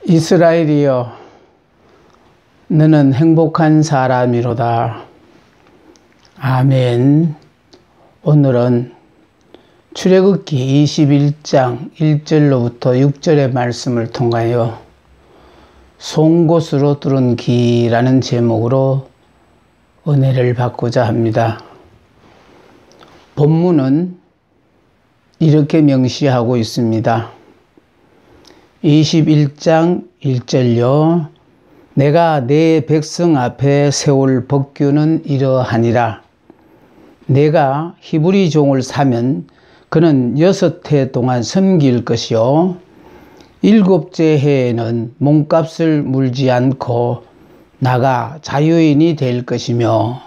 이스라엘이여, 너는 행복한 사람이로다. 아멘. 오늘은 출애굽기 21장 1절로부터 6절의 말씀을 통하여 송곳으로 뚫은 기라는 제목으로 은혜를 받고자 합니다. 본문은 이렇게 명시하고 있습니다. 21장 1절요. 내가 내 백성 앞에 세울 법규는 이러하니라. 내가 히브리 종을 사면 그는 6해 동안 섬길 것이요 7째 해에는 몸값을 물지 않고 나가 자유인이 될 것이며,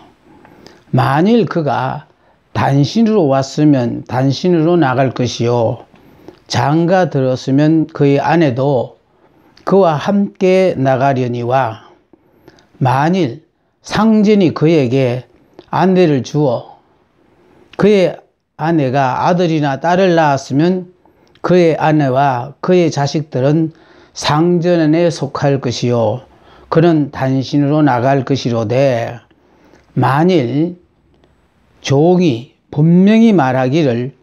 만일 그가 단신으로 왔으면 단신으로 나갈 것이요 장가 들었으면 그의 아내도 그와 함께 나가려니와, 만일 상전이 그에게 아내를 주어 그의 아내가 아들이나 딸을 낳았으면 그의 아내와 그의 자식들은 상전에 속할 것이요 그는 단신으로 나갈 것이로되, 만일 종이 분명히 말하기를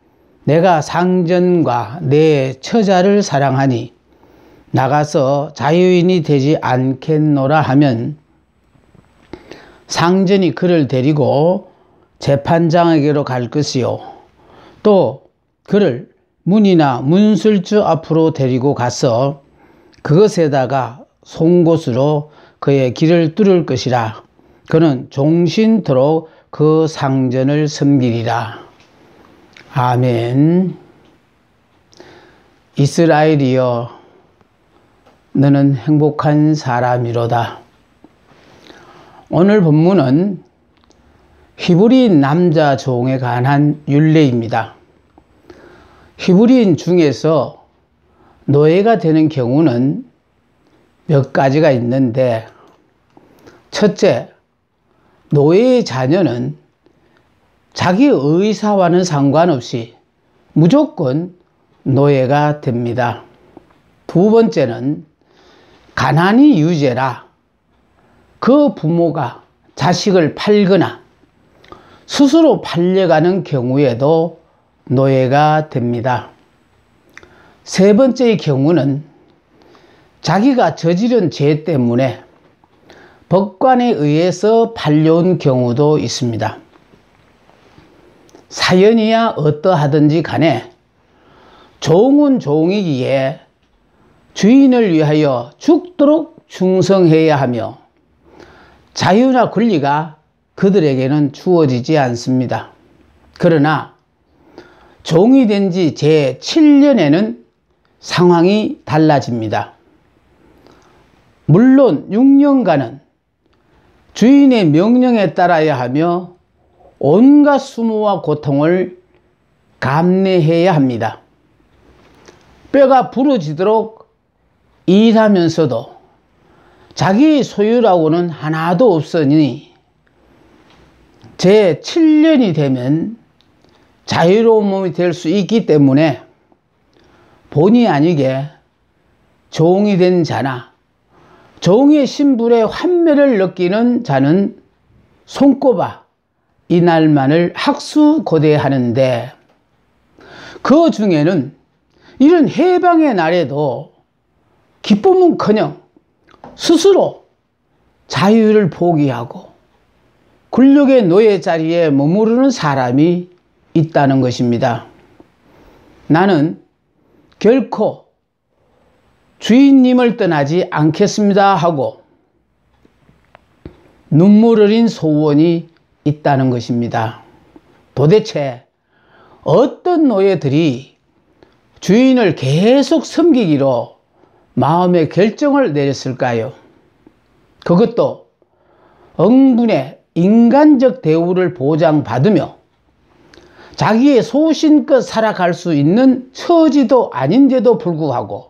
내가 상전과 내 처자를 사랑하니 나가서 자유인이 되지 않겠노라 하면, 상전이 그를 데리고 재판장에게로 갈 것이요 또 그를 문이나 문술주 앞으로 데리고 가서 그것에다가 송곳으로 그의 길을 뚫을 것이라. 그는 종신토록 그 상전을 섬기리라. 아멘. 이스라엘이여, 너는 행복한 사람이로다. 오늘 본문은 히브리인 남자 종에 관한 율례입니다. 히브리인 중에서 노예가 되는 경우는 몇 가지가 있는데, 첫째, 노예의 자녀는 자기 의사와는 상관없이 무조건 노예가 됩니다. 두 번째는 가난이 유죄라 그 부모가 자식을 팔거나 스스로 팔려가는 경우에도 노예가 됩니다. 세 번째의 경우는 자기가 저지른 죄 때문에 법관에 의해서 팔려온 경우도 있습니다. 사연이야 어떠하든지 간에 종은 종이기에 주인을 위하여 죽도록 충성해야 하며 자유나 권리가 그들에게는 주어지지 않습니다. 그러나 종이 된 지 제7년에는 상황이 달라집니다. 물론 6년간은 주인의 명령에 따라야 하며 온갖 수모와 고통을 감내해야 합니다. 뼈가 부러지도록 일하면서도 자기 소유라고는 하나도 없으니 제7년이 되면 자유로운 몸이 될 수 있기 때문에 본의 아니게 종이 된 자나 종의 신분의 환멸을 느끼는 자는 손꼽아 이날만을 학수고대하는데, 그 중에는 이런 해방의 날에도 기쁨은커녕 스스로 자유를 포기하고 권력의 노예 자리에 머무르는 사람이 있다는 것입니다. 나는 결코 주인님을 떠나지 않겠습니다 하고 눈물 흘린 소원이 있다는 것입니다. 도대체 어떤 노예들이 주인을 계속 섬기기로 마음의 결정을 내렸을까요? 그것도 응분의 인간적 대우를 보장받으며 자기의 소신껏 살아갈 수 있는 처지도 아닌데도 불구하고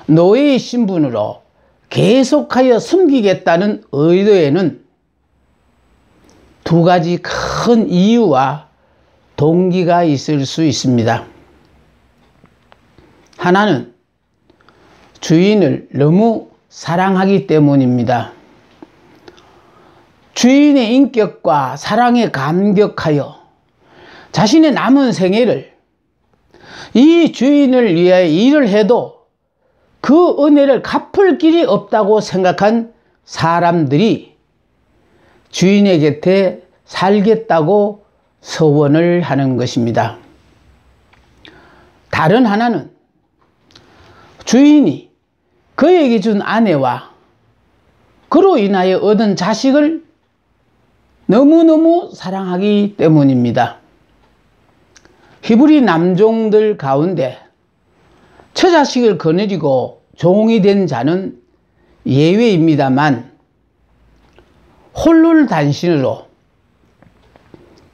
노예의 신분으로 계속하여 섬기겠다는 의도에는 두 가지 큰 이유와 동기가 있을 수 있습니다. 하나는 주인을 너무 사랑하기 때문입니다. 주인의 인격과 사랑에 감격하여 자신의 남은 생애를 이 주인을 위해 일을 해도 그 은혜를 갚을 길이 없다고 생각한 사람들이 주인의 곁에 살겠다고 서원을 하는 것입니다. 다른 하나는 주인이 그에게 준 아내와 그로 인하여 얻은 자식을 너무너무 사랑하기 때문입니다. 히브리 남종들 가운데 처자식을 거느리고 종이 된 자는 예외입니다만 홀로단신으로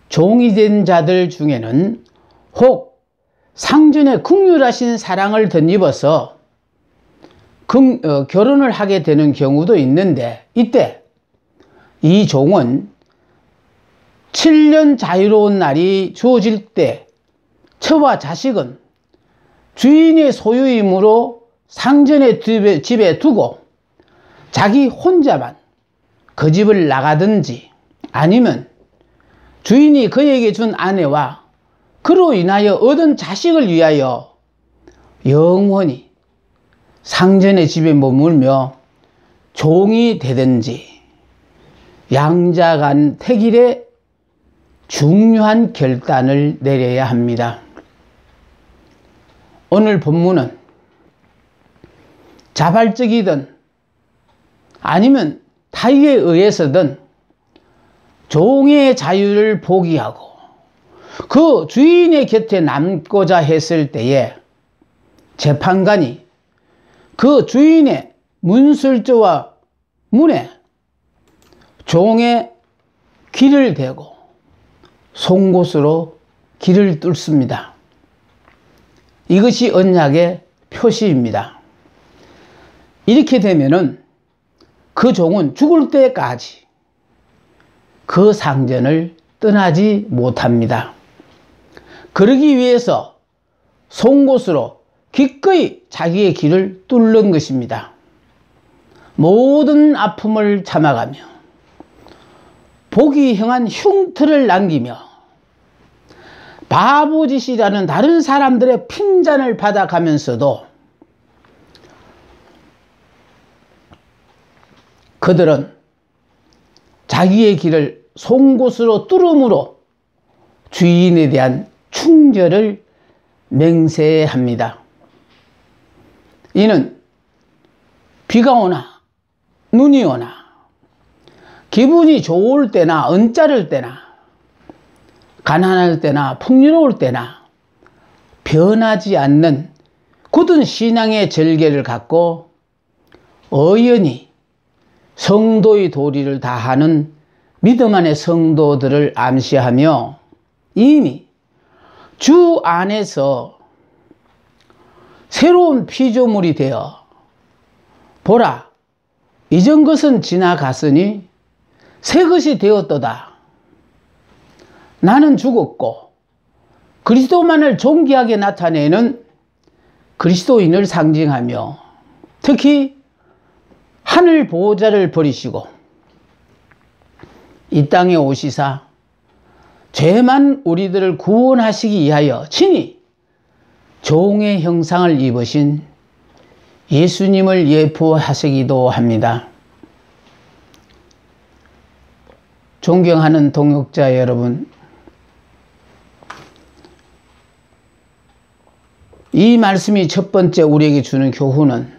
종이 된 자들 중에는 혹 상전의 긍휼하신 사랑을 덧입어서 결혼을 하게 되는 경우도 있는데, 이때 이 종은 7년 자유로운 날이 주어질 때 처와 자식은 주인의 소유이므로 상전의 집에 두고 자기 혼자만 그 집을 나가든지, 아니면 주인이 그에게 준 아내와 그로 인하여 얻은 자식을 위하여 영원히 상전의 집에 머물며 종이 되든지 양자 간 택일에 중요한 결단을 내려야 합니다. 오늘 본문은 자발적이든 아니면 타의에 의해서든 종의 자유를 포기하고 그 주인의 곁에 남고자 했을 때에 재판관이 그 주인의 문술조와 문에 종의 길을 대고 송곳으로 길을 뚫습니다. 이것이 언약의 표시입니다. 이렇게 되면은 그 종은 죽을 때까지 그 상전을 떠나지 못합니다. 그러기 위해서 송곳으로 기꺼이 자기의 길을 뚫는 것입니다. 모든 아픔을 참아가며 복이 형한 흉터를 남기며 바보짓이라는 다른 사람들의 핀잔을 받아가면서도 그들은 자기의 길을 송곳으로 뚫음으로 주인에 대한 충절을 맹세합니다. 이는 비가 오나 눈이 오나 기분이 좋을 때나 언짢을 때나 가난할 때나 풍요로울 때나 변하지 않는 굳은 신앙의 절개를 갖고 의연히 성도의 도리를 다하는 믿음 안의 성도들을 암시하며 이미 주 안에서 새로운 피조물이 되어 보라, 이전 것은 지나갔으니 새 것이 되었도다. 나는 죽었고 그리스도만을 존귀하게 나타내는 그리스도인을 상징하며 특히 하늘 보호자를 버리시고 이 땅에 오시사 죄만 우리들을 구원하시기 위하여 친히 종의 형상을 입으신 예수님을 예표하시기도 합니다. 존경하는 동역자 여러분, 이 말씀이 첫 번째 우리에게 주는 교훈은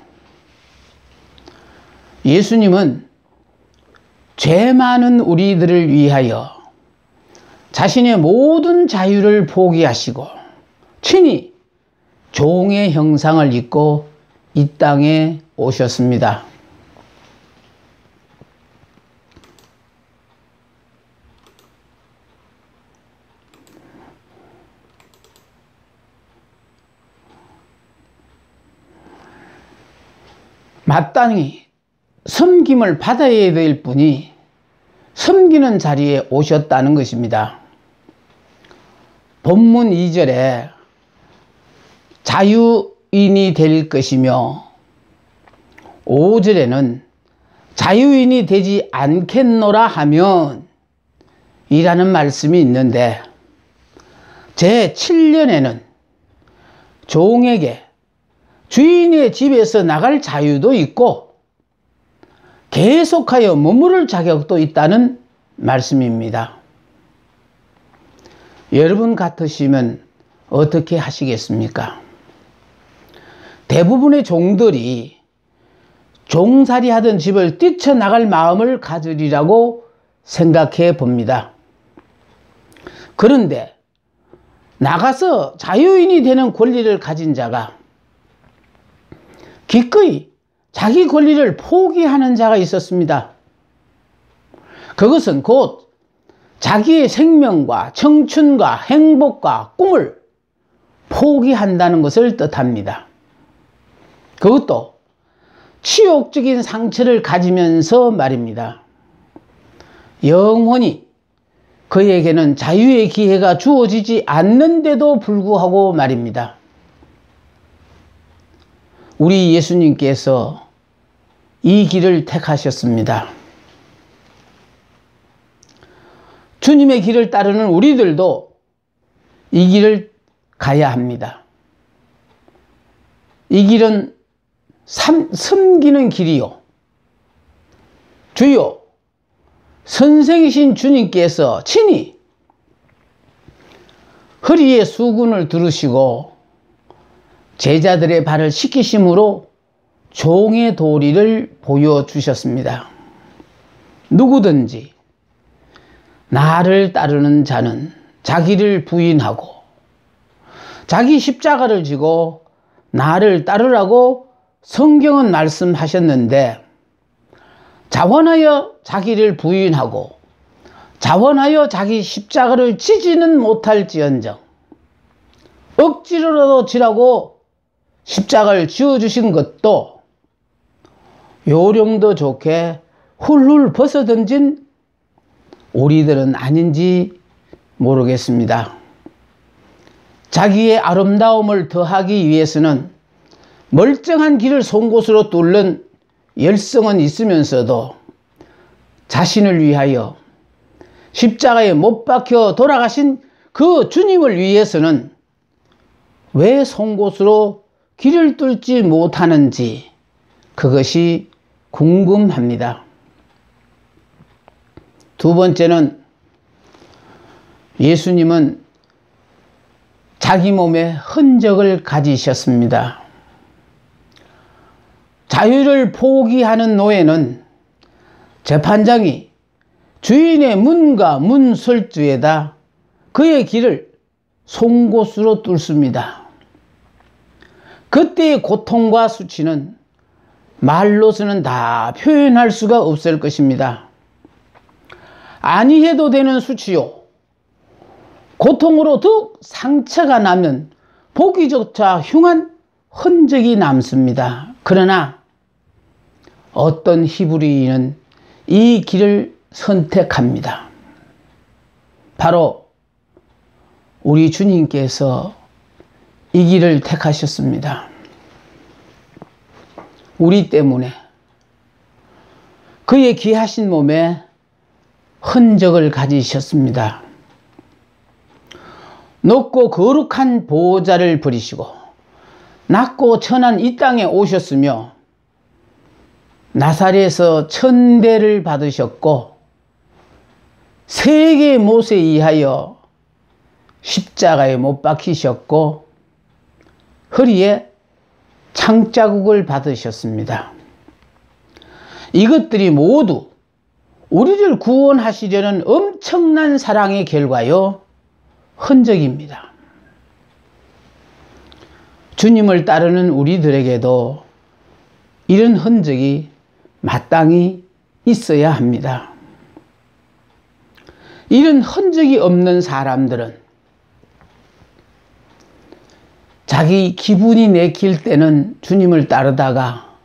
예수님은 죄 많은 우리들을 위하여 자신의 모든 자유를 포기하시고 친히 종의 형상을 입고 이 땅에 오셨습니다. 마땅히 섬김을 받아야 될 분이 섬기는 자리에 오셨다는 것입니다. 본문 2절에 자유인이 될 것이며 5절에는 자유인이 되지 않겠노라 하면 이라는 말씀이 있는데, 제7년에는 종에게 주인의 집에서 나갈 자유도 있고 계속하여 머무를 자격도 있다는 말씀입니다. 여러분 같으시면 어떻게 하시겠습니까? 대부분의 종들이 종살이 하던 집을 뛰쳐나갈 마음을 가지리라고 생각해 봅니다. 그런데 나가서 자유인이 되는 권리를 가진 자가 기꺼이 자기 권리를 포기하는 자가 있었습니다. 그것은 곧 자기의 생명과 청춘과 행복과 꿈을 포기한다는 것을 뜻합니다. 그것도 치욕적인 상처를 가지면서 말입니다. 영원히 그에게는 자유의 기회가 주어지지 않는데도 불구하고 말입니다. 우리 예수님께서 이 길을 택하셨습니다. 주님의 길을 따르는 우리들도 이 길을 가야 합니다. 이 길은 섬기는 길이요. 주요 선생이신 주님께서 친히 허리에 수군을 두르시고 제자들의 발을 씻기심으로 종의 도리를 보여주셨습니다. 누구든지 나를 따르는 자는 자기를 부인하고 자기 십자가를 지고 나를 따르라고 성경은 말씀하셨는데, 자원하여 자기를 부인하고 자원하여 자기 십자가를 지지는 못할지언정 억지로라도 지라고 십자가를 지어주신 것도 요령도 좋게 훌훌 벗어던진 우리들은 아닌지 모르겠습니다. 자기의 아름다움을 더하기 위해서는 멀쩡한 길을 송곳으로 뚫는 열성은 있으면서도 자신을 위하여 십자가에 못 박혀 돌아가신 그 주님을 위해서는 왜 송곳으로 길을 뚫지 못하는지 그것이 궁금합니다. 두 번째는 예수님은 자기 몸에 흔적을 가지셨습니다. 자유를 포기하는 노예는 재판장이 주인의 문과 문설주에다 그의 길을 송곳으로 뚫습니다. 그때의 고통과 수치는 말로서는 다 표현할 수가 없을 것입니다. 아니해도 되는 수치요, 고통으로 더욱 상처가 나면 보기조차 흉한 흔적이 남습니다. 그러나 어떤 히브리인은 이 길을 선택합니다. 바로 우리 주님께서 이 길을 택하셨습니다. 우리 때문에 그의 귀하신 몸에 흔적을 가지셨습니다. 높고 거룩한 보좌를 버리시고 낮고 천한 이 땅에 오셨으며 나사렛에서 천대를 받으셨고 세계의 못에 의하여 십자가에 못 박히셨고 허리에 창자국을 받으셨습니다. 이것들이 모두 우리를 구원하시려는 엄청난 사랑의 결과요, 흔적입니다. 주님을 따르는 우리들에게도 이런 흔적이 마땅히 있어야 합니다. 이런 흔적이 없는 사람들은 자기 기분이 내킬 때는 주님을 따르다가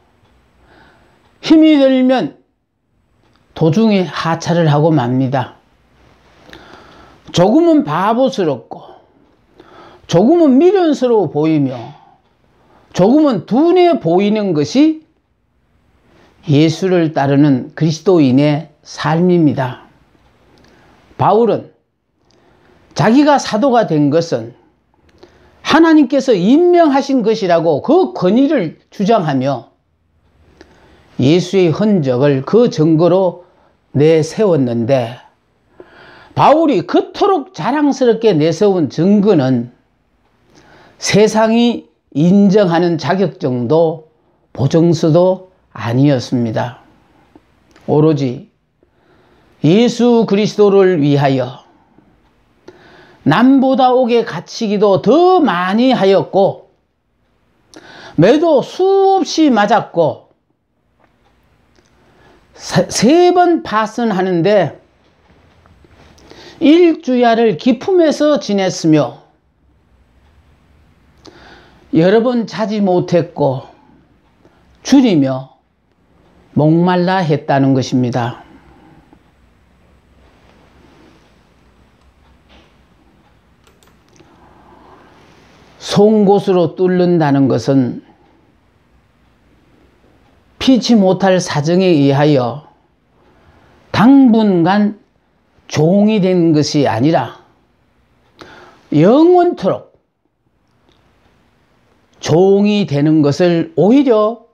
힘이 들면 도중에 하차를 하고 맙니다. 조금은 바보스럽고 조금은 미련스러워 보이며 조금은 둔해 보이는 것이 예수를 따르는 그리스도인의 삶입니다. 바울은 자기가 사도가 된 것은 하나님께서 임명하신 것이라고 그 권위를 주장하며 예수의 흔적을 그 증거로 내세웠는데, 바울이 그토록 자랑스럽게 내세운 증거는 세상이 인정하는 자격증도 보증서도 아니었습니다. 오로지 예수 그리스도를 위하여 남보다 옥에 갇히기도 더 많이 하였고, 매도 수없이 맞았고, 3번 파선하는데 일주야를 기품에서 지냈으며 여러 번 자지 못했고 줄이며 목말라 했다는 것입니다. 송곳으로 뚫는다는 것은 피치 못할 사정에 의하여 당분간 종이 된 것이 아니라 영원토록 종이 되는 것을 오히려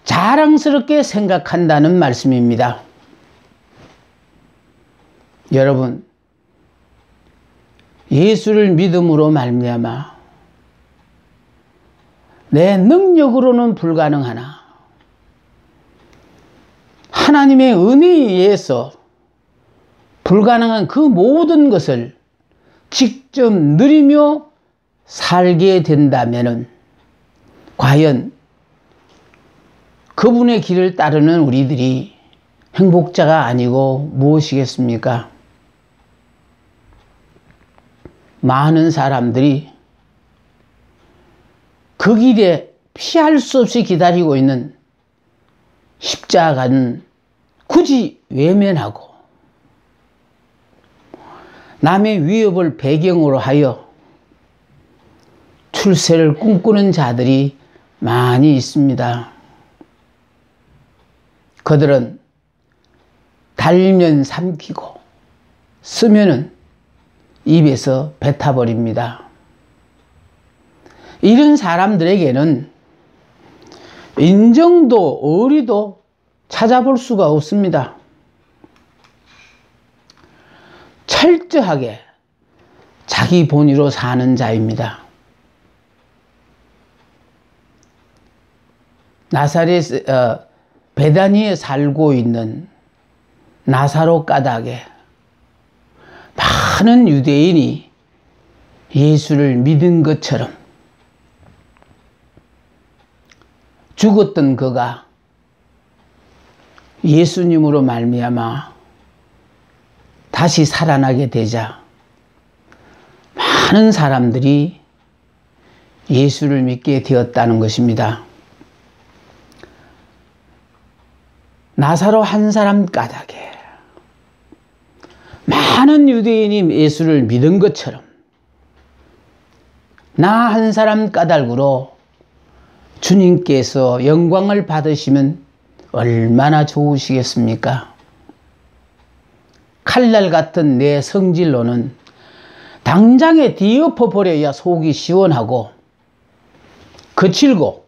자랑스럽게 생각한다는 말씀입니다. 여러분, 예수를 믿음으로 말미암아 내 능력으로는 불가능하나 하나님의 은혜에 의해서 불가능한 그 모든 것을 직접 누리며 살게 된다면 과연 그분의 길을 따르는 우리들이 행복자가 아니고 무엇이겠습니까? 많은 사람들이 그 길에 피할 수 없이 기다리고 있는 십자가는 굳이 외면하고 남의 위협을 배경으로 하여 출세를 꿈꾸는 자들이 많이 있습니다. 그들은 달면 삼키고 쓰면은 입에서 뱉어버립니다. 이런 사람들에게는 인정도 의리도 찾아볼 수가 없습니다. 철저하게 자기 본의로 사는 자입니다. 나사렛 베다니에 살고 있는 나사로 까닭에 많은 유대인이 예수를 믿은 것처럼 죽었던 그가 예수님으로 말미암아 다시 살아나게 되자 많은 사람들이 예수를 믿게 되었다는 것입니다. 나사로 한 사람 까닭에 많은 유대인이 예수를 믿은 것처럼 나 한 사람 까닭으로 주님께서 영광을 받으시면 얼마나 좋으시겠습니까? 칼날 같은 내 성질로는 당장에 뒤엎어 버려야 속이 시원하고 거칠고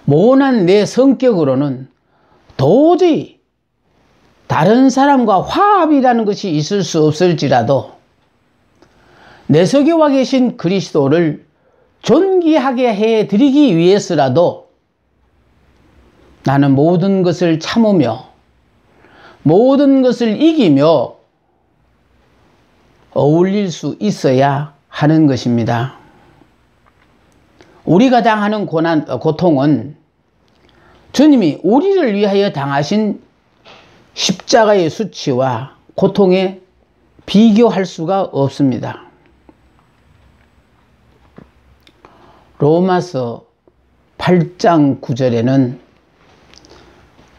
모난 내 성격으로는 도저히 다른 사람과 화합이라는 것이 있을 수 없을지라도 내 속에 와 계신 그리스도를 존귀하게 해드리기 위해서라도 나는 모든 것을 참으며 모든 것을 이기며 어울릴 수 있어야 하는 것입니다. 우리가 당하는 고통은 주님이 우리를 위하여 당하신 십자가의 수치와 고통에 비교할 수가 없습니다. 로마서 8장 9절에는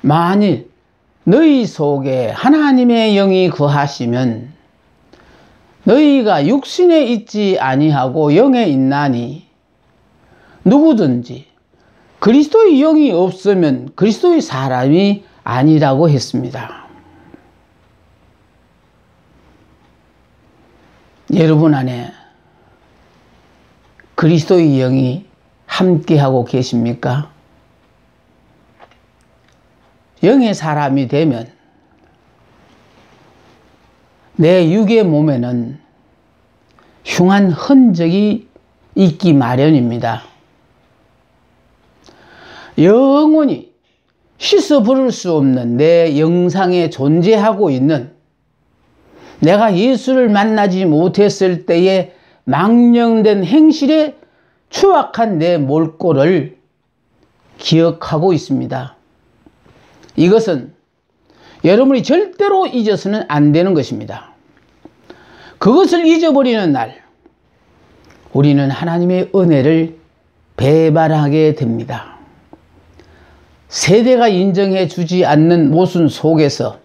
만일 너희 속에 하나님의 영이 거하시면 너희가 육신에 있지 아니하고 영에 있나니 누구든지 그리스도의 영이 없으면 그리스도의 사람이 아니라고 했습니다. 여러분 안에 그리스도의 영이 함께하고 계십니까? 영의 사람이 되면 내 육의 몸에는 흉한 흔적이 있기 마련입니다. 영원히 씻어 버릴 수 없는 내 영상에 존재하고 있는 내가 예수를 만나지 못했을 때의 망령된 행실에 추악한 내 몰골을 기억하고 있습니다. 이것은 여러분이 절대로 잊어서는 안 되는 것입니다. 그것을 잊어버리는 날 우리는 하나님의 은혜를 배반하게 됩니다. 세대가 인정해 주지 않는 모순 속에서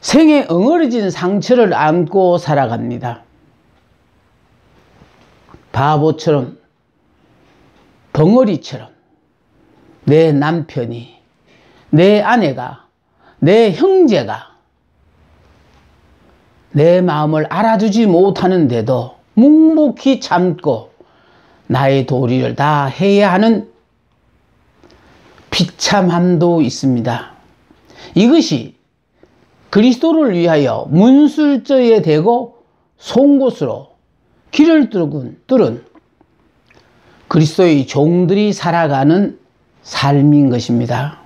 생에 엉어러진 상처를 안고 살아갑니다. 바보처럼 벙어리처럼 내 남편이, 내 아내가, 내 형제가 내 마음을 알아주지 못하는데도 묵묵히 참고 나의 도리를 다 해야 하는 비참함도 있습니다. 이것이 그리스도를 위하여 문술저에 대고 송곳으로 길을 뚫은 그리스도의 종들이 살아가는 삶인 것입니다.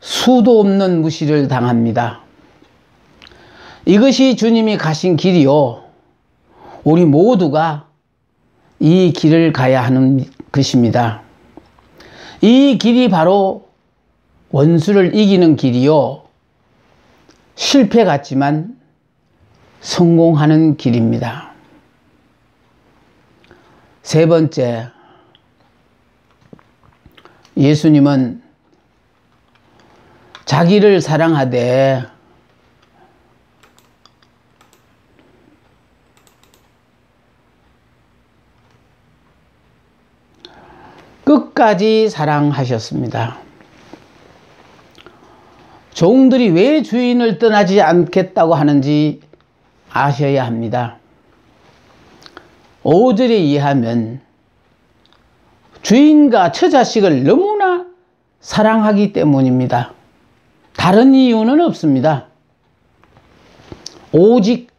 수도 없는 무시를 당합니다. 이것이 주님이 가신 길이요. 우리 모두가 이 길을 가야 하는 것입니다. 이 길이 바로 원수를 이기는 길이요. 실패 같지만 성공하는 길입니다. 세 번째, 예수님은 자기를 사랑하되 끝까지 사랑하셨습니다. 종들이 왜 주인을 떠나지 않겠다고 하는지 아셔야 합니다. 5절에 의하면 주인과 처자식을 너무나 사랑하기 때문입니다. 다른 이유는 없습니다. 오직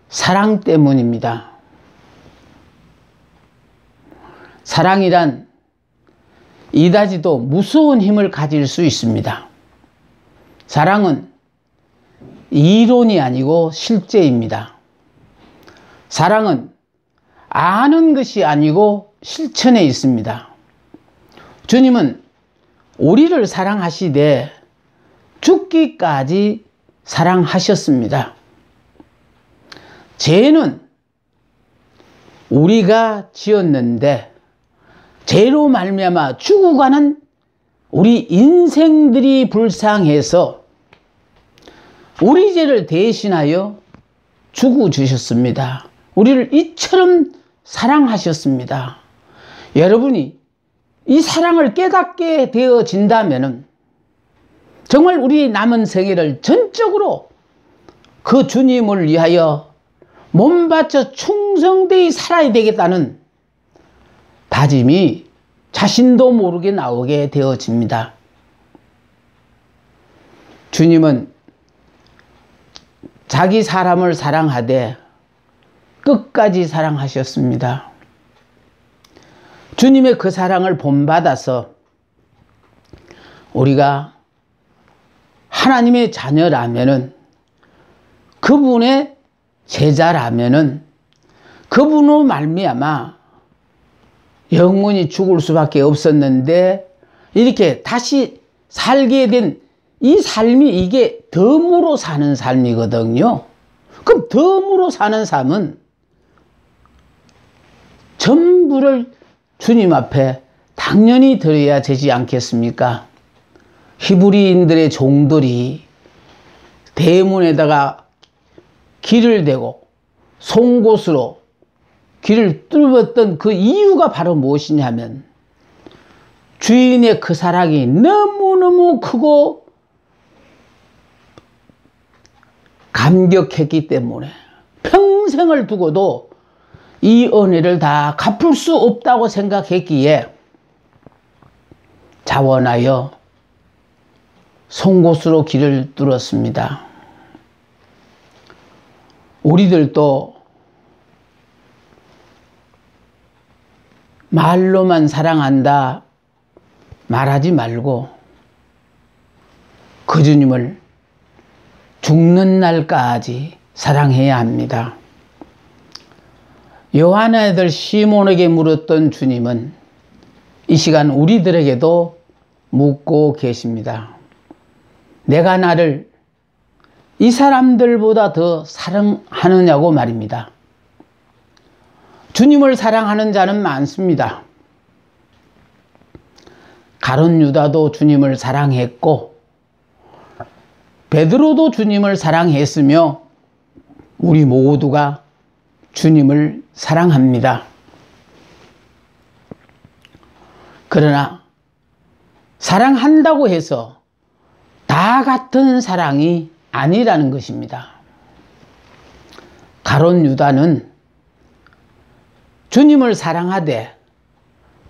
사랑 때문입니다. 사랑이란 이다지도 무서운 힘을 가질 수 있습니다. 사랑은 이론이 아니고 실제입니다. 사랑은 아는 것이 아니고 실천에 있습니다. 주님은 우리를 사랑하시되 죽기까지 사랑하셨습니다. 죄는 우리가 지었는데 죄로 말미암아 죽어가는 우리 인생들이 불쌍해서 우리 죄를 대신하여 죽어주셨습니다. 우리를 이처럼 사랑하셨습니다. 여러분이 이 사랑을 깨닫게 되어진다면 정말 우리 남은 생애를 전적으로 그 주님을 위하여 몸바쳐 충성되이 살아야 되겠다는 다짐이 자신도 모르게 나오게 되어집니다. 주님은 자기 사람을 사랑하되 끝까지 사랑하셨습니다. 주님의 그 사랑을 본받아서 우리가 하나님의 자녀라면은, 그분의 제자라면은 그분으로 말미암아 영원히 죽을 수밖에 없었는데 이렇게 다시 살게 된 이 삶이 이게 덤으로 사는 삶이거든요. 그럼 덤으로 사는 삶은 전부를 주님 앞에 당연히 드려야 되지 않겠습니까? 히브리인들의 종들이 대문에다가 길을 대고 송곳으로 길을 뚫었던 그 이유가 바로 무엇이냐면 주인의 그 사랑이 너무너무 크고 감격했기 때문에 평생을 두고도 이 은혜를 다 갚을 수 없다고 생각했기에 자원하여 송곳으로 길을 뚫었습니다. 우리들도 말로만 사랑한다 말하지 말고 그 주님을 죽는 날까지 사랑해야 합니다. 요한의 아들 시몬에게 물었던 주님은 이 시간 우리들에게도 묻고 계십니다. 내가 나를 이 사람들보다 더 사랑하느냐고 말입니다. 주님을 사랑하는 자는 많습니다. 가룟 유다도 주님을 사랑했고 베드로도 주님을 사랑했으며 우리 모두가 주님을 사랑합니다. 그러나 사랑한다고 해서 다 같은 사랑이 아니라는 것입니다. 가룟 유다는 주님을 사랑하되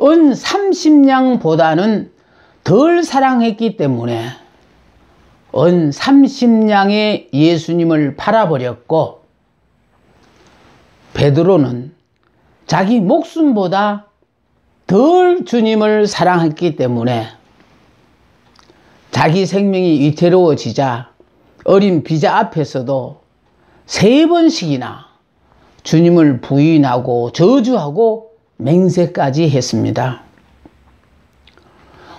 은 30냥보다는 덜 사랑했기 때문에 은 30냥의 예수님을 팔아버렸고 베드로는 자기 목숨보다 덜 주님을 사랑했기 때문에 자기 생명이 위태로워지자 어린 비자 앞에서도 3번씩이나 주님을 부인하고 저주하고 맹세까지 했습니다.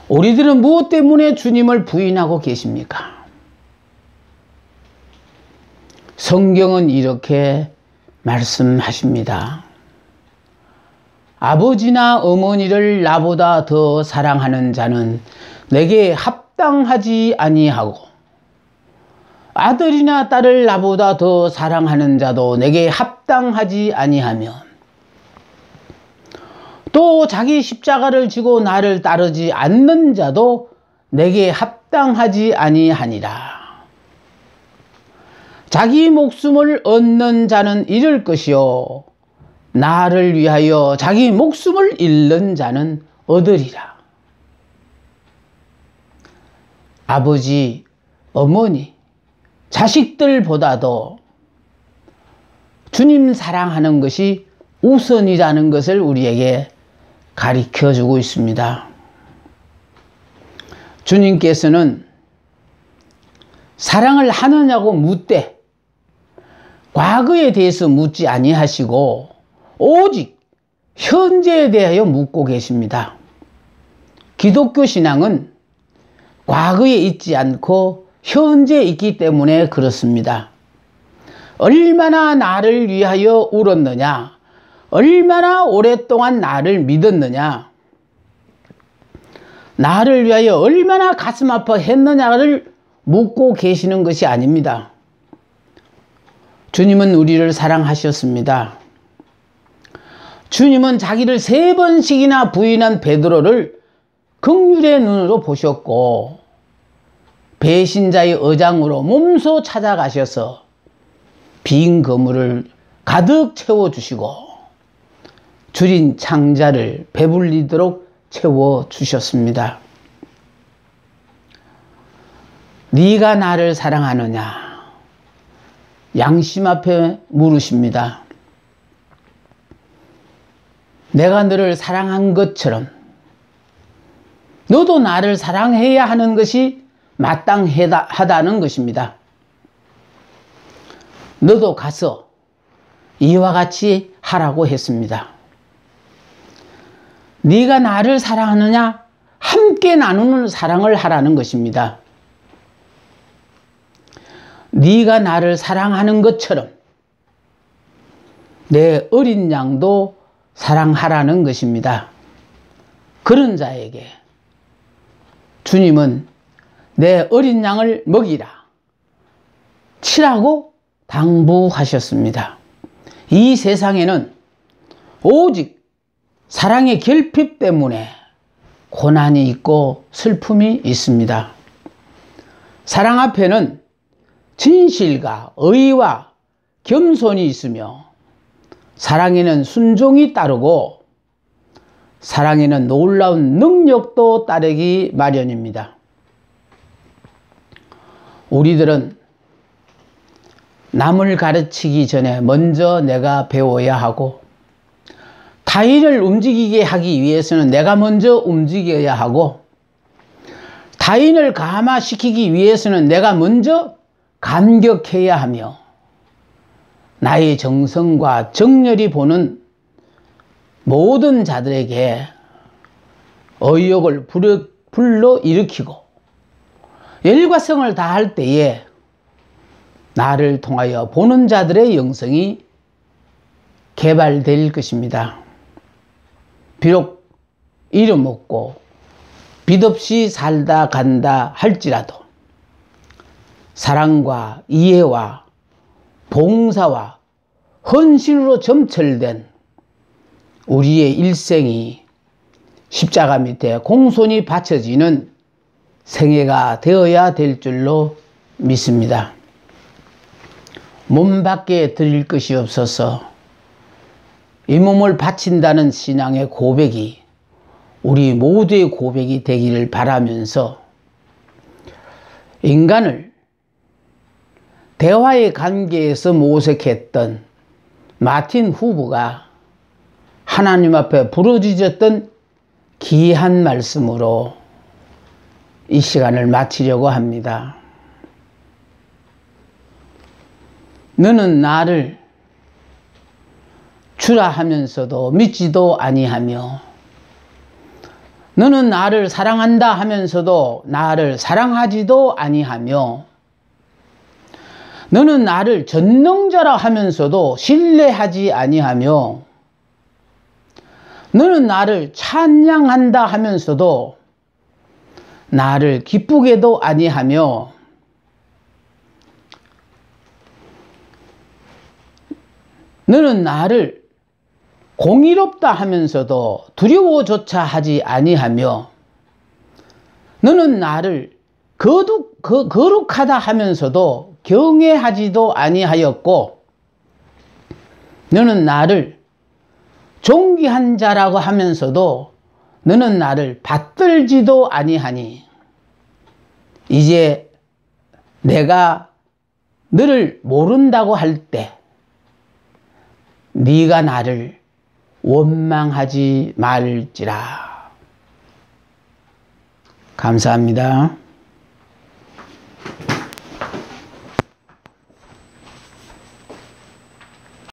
우리들은 무엇 때문에 주님을 부인하고 계십니까? 성경은 이렇게 말씀하십니다. 아버지나 어머니를 나보다 더 사랑하는 자는 내게 합당하지 아니하고 아들이나 딸을 나보다 더 사랑하는 자도 내게 합당하지 아니하며 또 자기 십자가를 지고 나를 따르지 않는 자도 내게 합당하지 아니하니라. 자기 목숨을 얻는 자는 잃을 것이요 나를 위하여 자기 목숨을 잃는 자는 얻으리라. 아버지, 어머니, 자식들보다도 주님 사랑하는 것이 우선이라는 것을 우리에게 가르쳐주고 있습니다. 주님께서는 사랑을 하느냐고 묻되 과거에 대해서 묻지 아니하시고 오직 현재에 대하여 묻고 계십니다. 기독교 신앙은 과거에 있지 않고 현재에 있기 때문에 그렇습니다. 얼마나 나를 위하여 울었느냐, 얼마나 오랫동안 나를 믿었느냐, 나를 위하여 얼마나 가슴 아파했느냐를 묻고 계시는 것이 아닙니다. 주님은 우리를 사랑하셨습니다. 주님은 자기를 3번씩이나 부인한 베드로를 긍휼의 눈으로 보셨고 배신자의 어장으로 몸소 찾아가셔서 빈 그물을 가득 채워주시고 줄인 창자를 배불리도록 채워주셨습니다. 네가 나를 사랑하느냐? 양심 앞에 물으십니다. 내가 너를 사랑한 것처럼 너도 나를 사랑해야 하는 것이 마땅하다는 것입니다. 너도 가서 이와 같이 하라고 했습니다. 네가 나를 사랑하느냐? 함께 나누는 사랑을 하라는 것입니다. 네가 나를 사랑하는 것처럼 내 어린 양도 사랑하라는 것입니다. 그런 자에게 주님은 내 어린 양을 먹이라, 치라고 당부하셨습니다. 이 세상에는 오직 사랑의 결핍 때문에 고난이 있고 슬픔이 있습니다. 사랑 앞에는 진실과 의와 겸손이 있으며 사랑에는 순종이 따르고 사랑에는 놀라운 능력도 따르기 마련입니다. 우리들은 남을 가르치기 전에 먼저 내가 배워야 하고 타인을 움직이게 하기 위해서는 내가 먼저 움직여야 하고 타인을 감화시키기 위해서는 내가 먼저 감격해야 하며 나의 정성과 정열이 보는 모든 자들에게 의욕을 불러일으키고 열과성을 다할 때에 나를 통하여 보는 자들의 영성이 개발될 것입니다. 비록 이름 없고 빚없이 살다 간다 할지라도 사랑과 이해와 봉사와 헌신으로 점철된 우리의 일생이 십자가 밑에 공손히 바쳐지는 생애가 되어야 될 줄로 믿습니다. 몸 밖에 드릴 것이 없어서 이 몸을 바친다는 신앙의 고백이 우리 모두의 고백이 되기를 바라면서 인간을 대화의 관계에서 모색했던 마틴 후브가 하나님 앞에 부르짖었던 귀한 말씀으로 이 시간을 마치려고 합니다. 너는 나를 주라 하면서도 믿지도 아니하며 너는 나를 사랑한다 하면서도 나를 사랑하지도 아니하며 너는 나를 전능자라 하면서도 신뢰하지 아니하며 너는 나를 찬양한다 하면서도 나를 기쁘게도 아니하며 너는 나를 공의롭다 하면서도 두려워조차 하지 아니하며 너는 나를 거룩하다 하면서도 경외하지도 아니하였고 너는 나를 존귀한 자라고 하면서도 너는 나를 받들지도 아니하니 이제 내가 너를 모른다고 할 때 네가 나를 원망하지 말지라. 감사합니다.